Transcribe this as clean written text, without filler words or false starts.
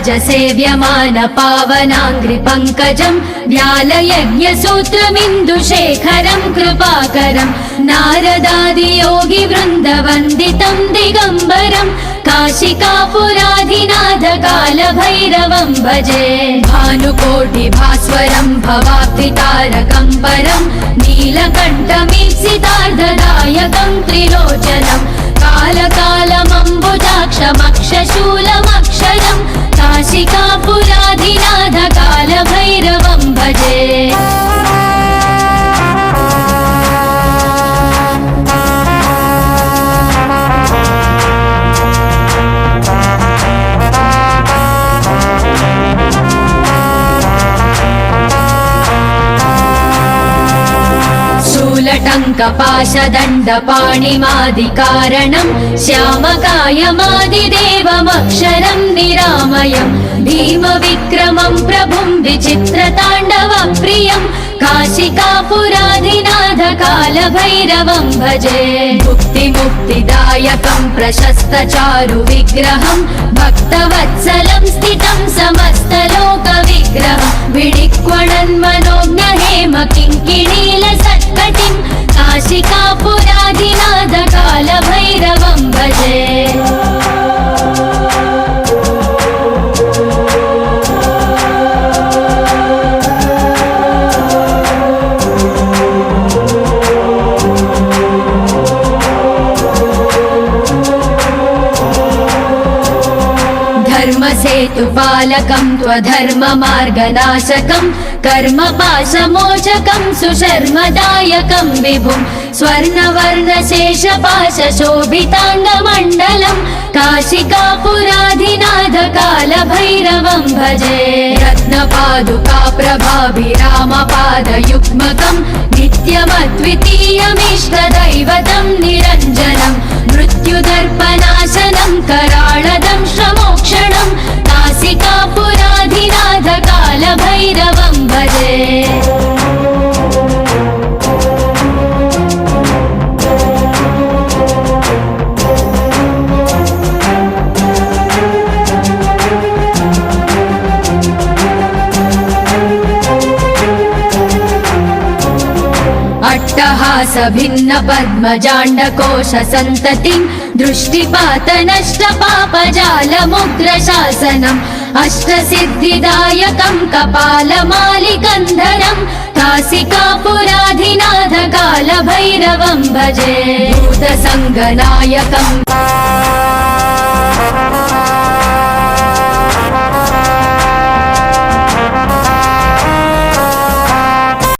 सेव्यमान पावनाङ्घ्रि पङ्कजम् व्यालयज्ञसूत्रमिन्दुशेखरं कृपाकरं नारदादियोगि वृन्दवन्दितं दिगम्बरं काशिकापुराधिनाथ कालभैरवं भजे भानुकोटिभास्वरं भवाब्धितारकं परं नीलकण्ठमीप्सितार्धदायकं त्रिलोचनं कालकालमम्बुजाक्षमक्षशूलमक्षरं काशिकापुराधिनाथ कालभैरवं भजे शूलटङ्कपाशदण्डपाणिमादिकारणं श्यामकायमादिदेवमक्षरं निरामयं भीमविक्रमं प्रभुं विचित्रताण्डवप्रियं काशिकापुराधिनाथ कालभैरवं भजे मुक्तिदायकं प्रशस्तचारुविग्रहं भक्तवत्सलं स्थितं समस्तलोकविग्रहं विडिक्वणन्मनोज्ञ हेम किङ्किणीलसत्कटिं काशिकापुराधिनाथ कालभैरवं भजे धर्मसेतुपालकं त्वधर्ममार्गनाशकं कर्मपाशमोचकं सुशर्मदायकं विभुं स्वर्णवर्णशेषपाशशोभिताङ्गमण्डलं काशिकापुराधिनाथ कालभैरवं भजे रत्नपादुका प्रभाभिरामपादयुग्मकं नित्यमद्वितीयमिष्टदैवतं निरञ्जनं मृत्युदर्पनाशनं कराळदं श्रमोक्षणं काशिकापुराधिनाथ कालभैरवं भजे अट्टहास भिन्न पद्मजाण्डकोश सन्ततिं दृष्टिपात नष्ट पापजालमुग्रशासनम् अष्टसिद्धिदायकं कपालमालिकन्धरं काशिकापुराधिनाथ कालभैरवं भजे भूतसङ्गनायकं